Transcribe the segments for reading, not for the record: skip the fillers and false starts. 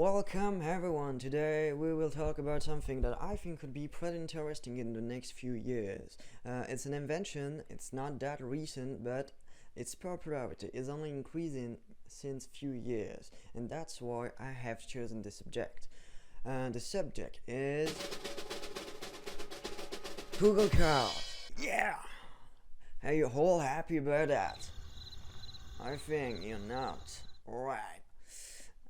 Welcome everyone. Today we will talk about something that I think could be pretty interesting in the next few years. It's an invention, it's not that recent, but its popularity is only increasing since few years, and that's why I have chosen this subject. The subject is Google Cars. Yeah! Are you all happy about that? I think you're not. Alright.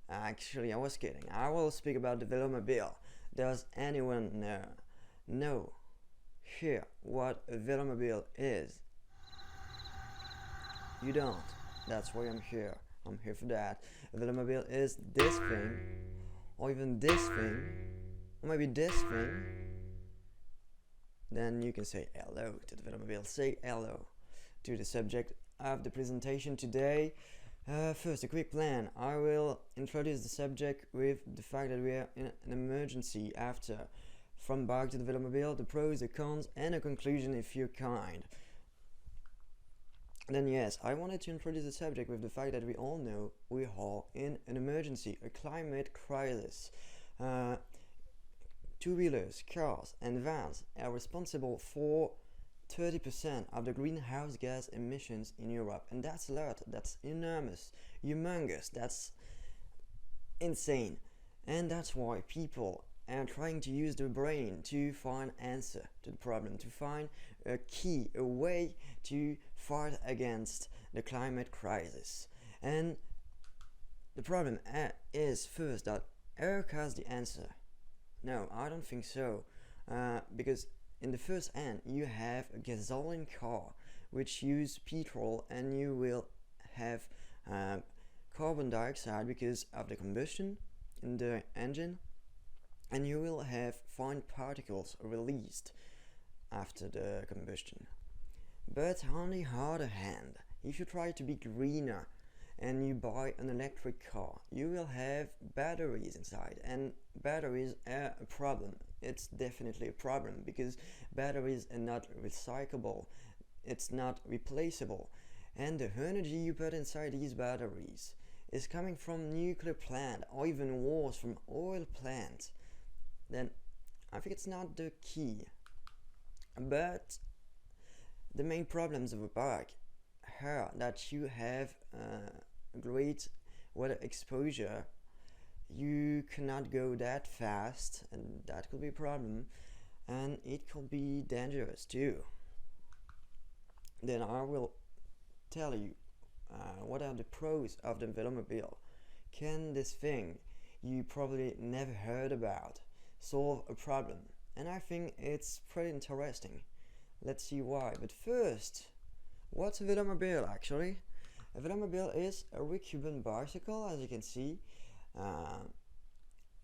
Actually, I was kidding. I will speak about the Velomobile. Does anyone know here what a Velomobile is? You don't. That's why I'm here. I'm here for that. A Velomobile is this thing, or even this thing, or maybe this thing. Then you can say hello to the Velomobile. Say hello to the subject of the presentation today. First, a quick plan. I will introduce the subject with the fact that we are in an emergency after. From back to the Velomobile, the pros, the cons, and a conclusion if you're kind. Then yes, I wanted to introduce the subject with the fact that we all know we are in an emergency, a climate crisis. Two-wheelers, cars, and vans are responsible for 30% of the greenhouse gas emissions in Europe, and that's a lot. That's enormous, humongous, that's insane. And that's why people are trying to use their brain to find answer to the problem, to find a key, a way to fight against the climate crisis. And the problem is first that air has the answer. No, I don't think so, because in the first hand, you have a gasoline car which use petrol, and you will have carbon dioxide because of the combustion in the engine, and you will have fine particles released after the combustion. But on the other hand, if you try to be greener and you buy an electric car, you will have batteries inside, and batteries are a problem. It's definitely a problem because batteries are not recyclable, it's not replaceable, and the energy you put inside these batteries is coming from nuclear plant, or even worse, from oil plant. Then I think it's not the key. But the main problems of a bike are that you have great weather exposure. You cannot go that fast, and that could be a problem, and it could be dangerous too. Then I will tell you what are the pros of the Velomobile. Can this thing you probably never heard about solve a problem? And I think it's pretty interesting. Let's see why. But first, what's a Velomobile actually? A Velomobile is a recurrent bicycle, as you can see.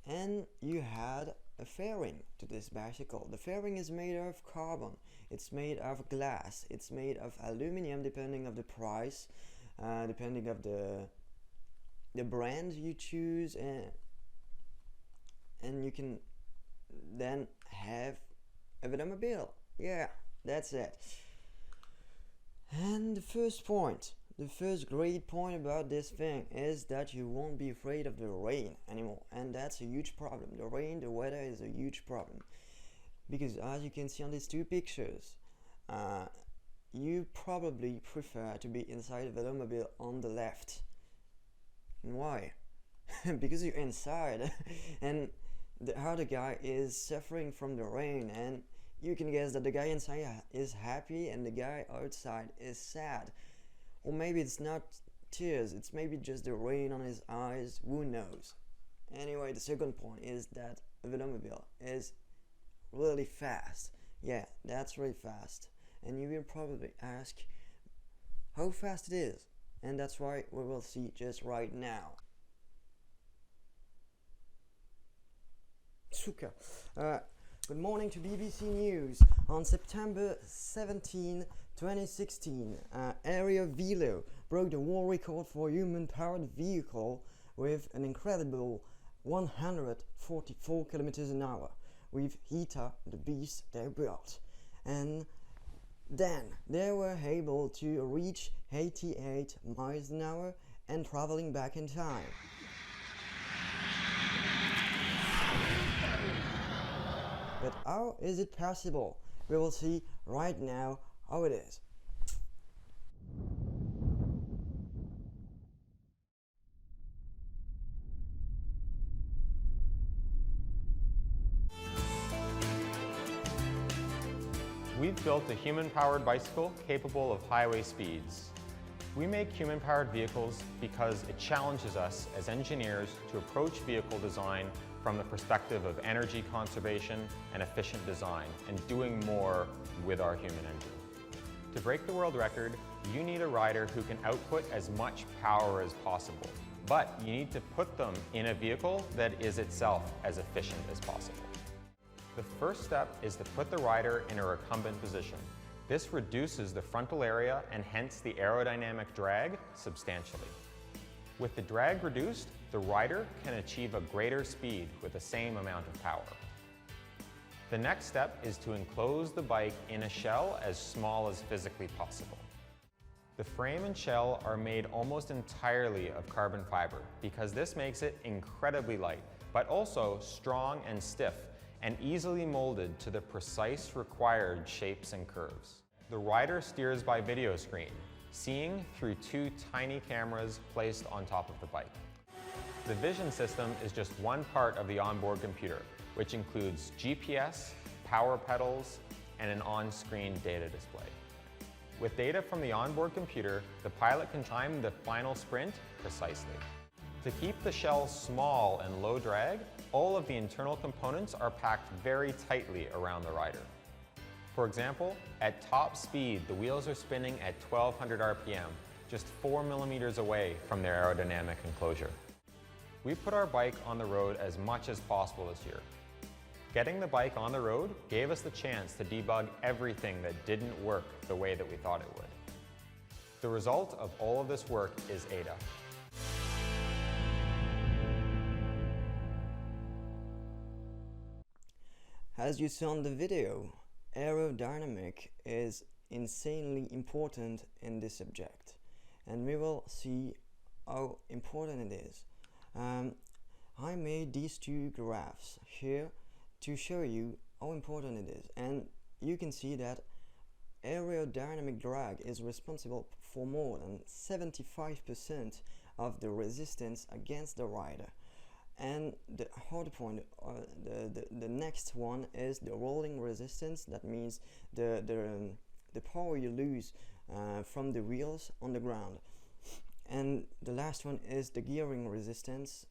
And you had a fairing to this bicycle. The fairing is made of carbon, it's made of glass, it's made of aluminum depending of the price, depending of the brand you choose, and you can then have a Velomobile. Yeah, that's it. And the first great point about this thing is that you won't be afraid of the rain anymore, and that's a huge problem. The rain, the weather is a huge problem, because as you can see on these two pictures, you probably prefer to be inside a Velomobile on the left. And why? Because you're inside and the other guy is suffering from the rain, and you can guess that the guy inside is happy and the guy outside is sad. Or maybe it's not tears, it's maybe just the rain on his eyes, who knows. Anyway, the second point is that a Velomobile is really fast. Yeah, that's really fast. And you will probably ask how fast it is. And that's why we will see just right now. Super. Good morning to BBC News. On September 17, 2016, Area Velo broke the world record for a human-powered vehicle with an incredible 144 kilometers an hour with Hita, the beast they built. And then they were able to reach 88 miles an hour and traveling back in time. But how is it possible? We will see right now how it is. We've built a human-powered bicycle capable of highway speeds. We make human-powered vehicles because it challenges us as engineers to approach vehicle design from the perspective of energy conservation and efficient design, and doing more with our human engine. To break the world record, you need a rider who can output as much power as possible, but you need to put them in a vehicle that is itself as efficient as possible. The first step is to put the rider in a recumbent position. This reduces the frontal area and hence the aerodynamic drag substantially. With the drag reduced, the rider can achieve a greater speed with the same amount of power. The next step is to enclose the bike in a shell as small as physically possible. The frame and shell are made almost entirely of carbon fiber because this makes it incredibly light, but also strong and stiff, and easily molded to the precise required shapes and curves. The rider steers by video screen, seeing through two tiny cameras placed on top of the bike. The vision system is just one part of the onboard computer, which includes GPS, power pedals, and an on-screen data display. With data from the onboard computer, the pilot can time the final sprint precisely. To keep the shell small and low drag, all of the internal components are packed very tightly around the rider. For example, at top speed, the wheels are spinning at 1200 RPM, just 4 millimeters away from their aerodynamic enclosure. We put our bike on the road as much as possible this year. Getting the bike on the road gave us the chance to debug everything that didn't work the way that we thought it would. The result of all of this work is ADA. As you saw in the video, aerodynamic is insanely important in this subject, and we will see how important it is. I made these two graphs here to show you how important it is, and you can see that aerodynamic drag is responsible for more than 75% of the resistance against the rider. And the hard point, the next one is the rolling resistance. That means the power you lose from the wheels on the ground. And the last one is the gearing resistance.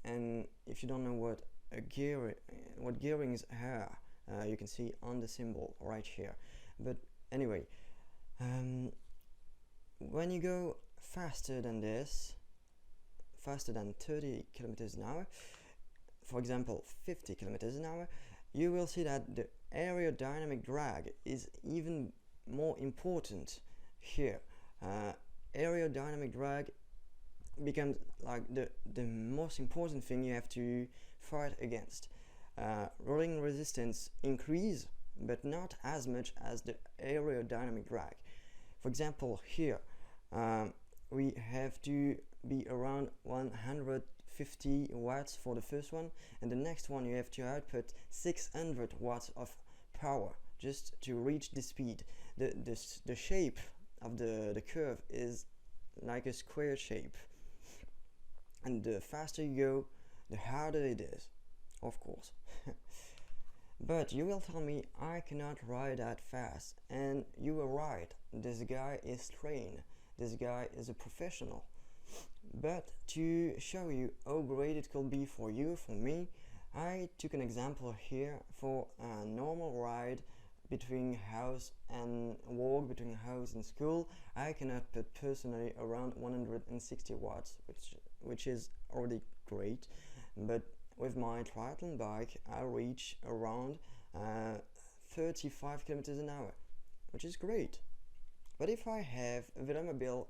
And if you don't know what gearings are, you can see on the symbol right here. But anyway, when you go faster than this, faster than 30 kilometers an hour, for example 50 kilometers an hour, you will see that the aerodynamic drag is even more important here. Aerodynamic drag becomes like the most important thing you have to fight against. Rolling resistance increase, but not as much as the aerodynamic drag. For example, here we have to be around 150 watts for the first one, and the next one you have to output 600 watts of power just to reach the speed. The shape of the curve is like a square shape, and the faster you go, the harder it is, of course. But you will tell me I cannot ride that fast, and you were right. This guy is trained, this guy is a professional. But to show you how great it could be for you, for me, I took an example here for a normal ride between house and walk, between house and school. I can output personally around 160 watts, which is already great. But with my triathlon bike, I reach around 35 kilometers an hour, which is great. But if I have a Velomobile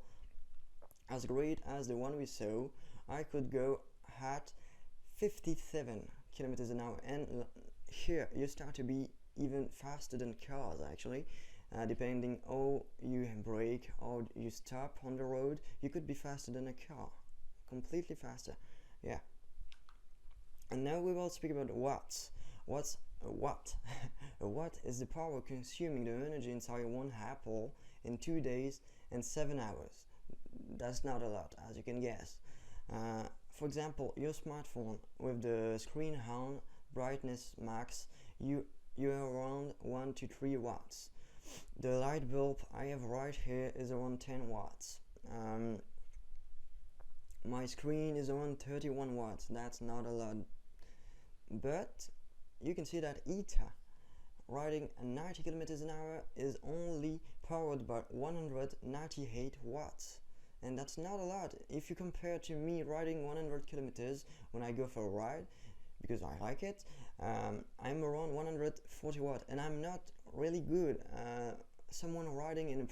as great as the one we saw, I could go at 57 kilometers an hour, and here you start to be even faster than cars actually, depending how you brake or you stop on the road. You could be faster than a car, completely faster. Yeah. And now we will speak about watts. What's a watt? A watt is the power consuming the energy inside one apple in 2 days and 7 hours. That's not a lot, as you can guess. For example, your smartphone with the screen on, brightness max, you're around 1 to 3 watts. The light bulb I have right here is around 10 watts. My screen is around 31 watts. That's not a lot. But you can see that ETA riding at 90 kilometers an hour is only powered by 198 watts. And that's not a lot if you compare to me riding 100 kilometers when I go for a ride, because I like it. I'm around 140 watts, and I'm not really good. Someone riding in a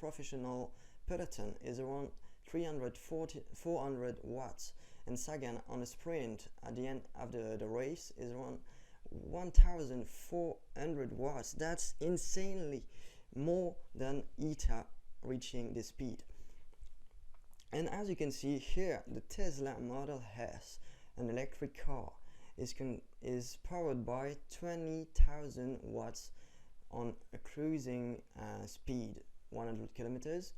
professional peloton is around 400 watts, and Sagan on a sprint at the end of the race is around 1400 watts. That's insanely more than ETA reaching this speed. And as you can see here, the Tesla Model S, an electric car, is powered by 20,000 watts on a cruising speed, 100 kilometers.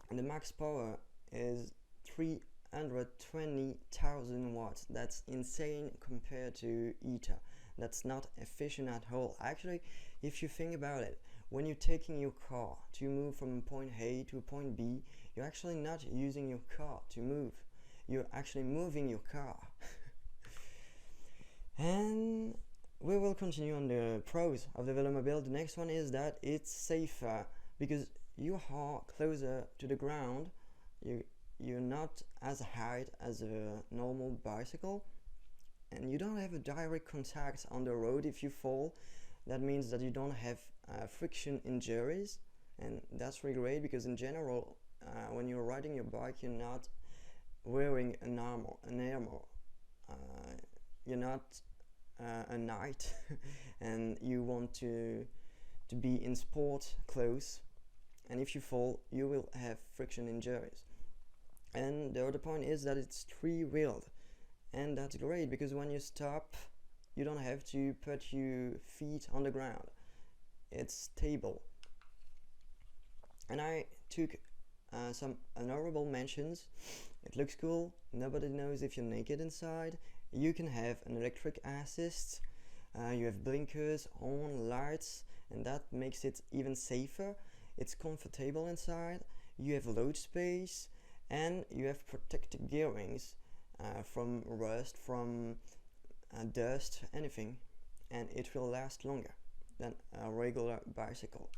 And the max power is 320,000 watts. That's insane compared to ETA. That's not efficient at all. Actually, if you think about it, when you're taking your car to move from point A to point B, you're actually not using your car to move. You're actually moving your car. And we will continue on the pros of the Velomobile. The next one is that it's safer because you are closer to the ground. You're not as high as a normal bicycle, and you don't have a direct contact on the road if you fall. That means that you don't have friction injuries, and that's really great because in general, when you're riding your bike, you're not wearing an armor. You're not a knight, and you want to be in sport clothes. And if you fall, you will have friction injuries. And the other point is that it's three-wheeled, and that's great because when you stop, you don't have to put your feet on the ground. It's stable. And I took some honorable mentions. It looks cool. Nobody knows if you're naked inside. You can have an electric assist. You have blinkers, horn, lights, and that makes it even safer. It's comfortable inside. You have load space, and you have protected gearings from rust, from dust, anything, and it will last longer than a regular bicycle.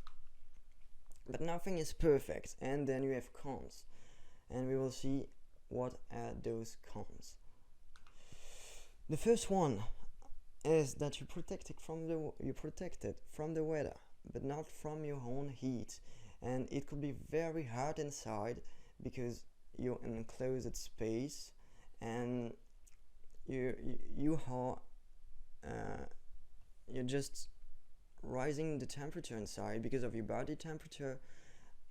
But nothing is perfect, and then you have cons, and we will see what are those cons. The first one is that you're protected from the weather, but not from your own heat, and it could be very hot inside because you're in an enclosed space, and you're just rising the temperature inside because of your body temperature,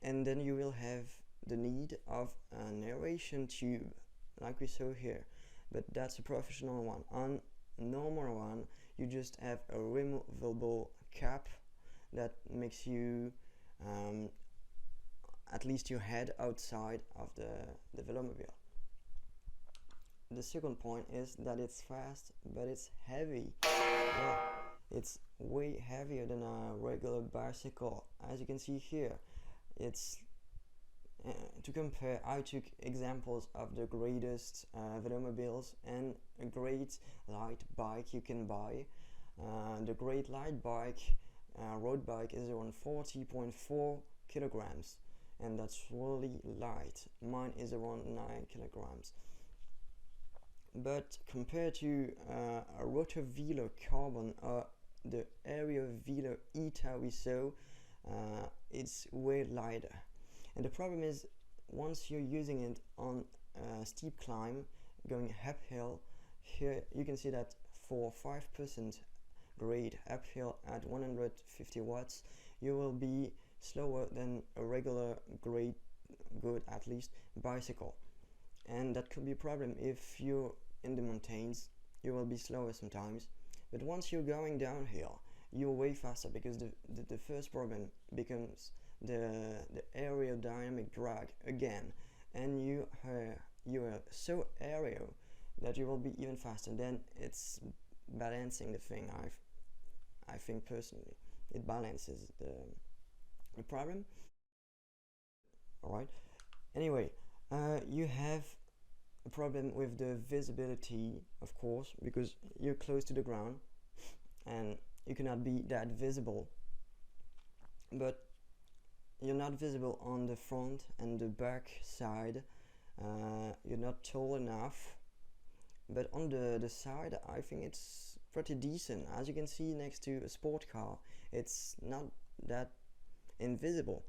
and then you will have the need of an aeration tube like we saw here, but that's a professional one. On a normal one, you just have a removable cap that makes you at least your head outside of the Velomobile. The second point is that it's fast, but it's heavy. Yeah, it's way heavier than a regular bicycle. As you can see here, it's to compare, I took examples of the greatest Velomobiles and a great light bike you can buy. The great light bike, road bike, is around 40.4 kilograms, and that's really light. Mine is around 9 kilograms. But compared to a Rotovelo Carbon or the Aerovelo ETA we saw, it's way lighter. And the problem is, once you're using it on a steep climb, going uphill, here you can see that for 5% grade uphill at 150 watts, you will be slower than a regular grade, good at least, bicycle. And that could be a problem if you're in the mountains, you will be slower sometimes, but once you're going downhill, you're way faster, because the first problem becomes the aerodynamic drag again, and you are so aero that you will be even faster. Then it's balancing the thing. I think personally it balances the problem. Alright, anyway, you have a problem with the visibility, of course, because you're close to the ground and you cannot be that visible, but you're not visible on the front and the back side. You're not tall enough, but on the side I think it's pretty decent. As you can see next to a sport car, it's not that invisible.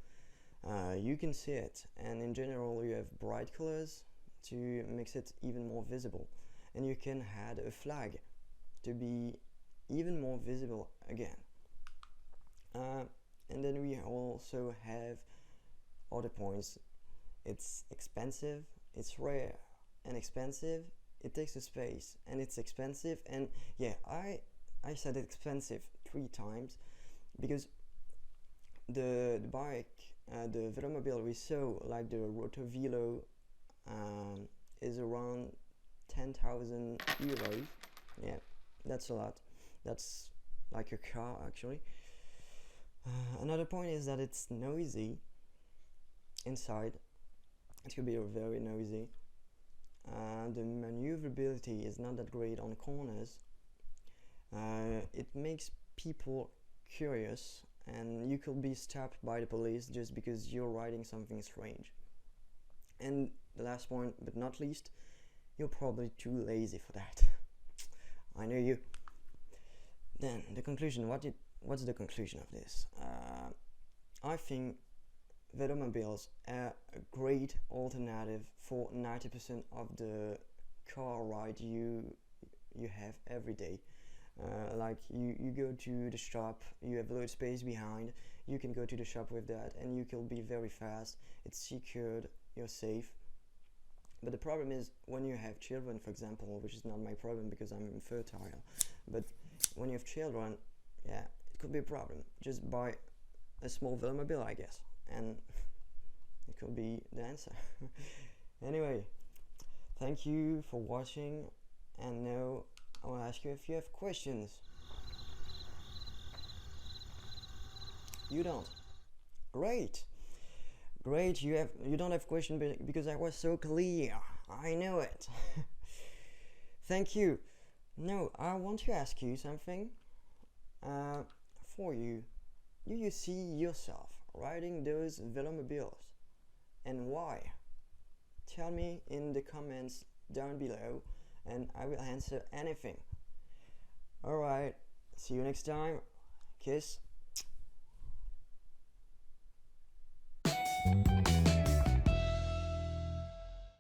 You can see it, and in general you have bright colors to make it even more visible, and you can add a flag to be even more visible again. And then we also have other points. It's expensive, it's rare and expensive, it takes a space, and it's expensive. And yeah, I said expensive 3 times, because the bike, the Velomobile we saw, like the Rotovelo, is around 10,000 euros. Yeah, that's a lot. That's like a car actually. Another point is that it's noisy inside. It could be very noisy. The maneuverability is not that great on corners. It makes people curious, and you could be stopped by the police just because you're riding something strange. And the last point, but not least, you're probably too lazy for that. I know you. Then the conclusion. What's the conclusion of this? I think Velomobiles are a great alternative for 90% of the car ride you have every day. Like you go to the shop, you have load space behind, you can go to the shop with that, and you can be very fast, it's secured, you're safe. But the problem is when you have children, for example, which is not my problem because I'm infertile, but when you have children, yeah, it could be a problem. Just buy a small Velomobile, I guess, and it could be the answer. Anyway, thank you for watching, and now I want to ask you if you have questions. You don't? Great. Great, you don't have questions because I was so clear. I know it. Thank you. No, I want to ask you something. For you, do you see yourself riding those Velomobiles, and why? Tell me in the comments down below, and I will answer anything. Alright, see you next time. Kiss.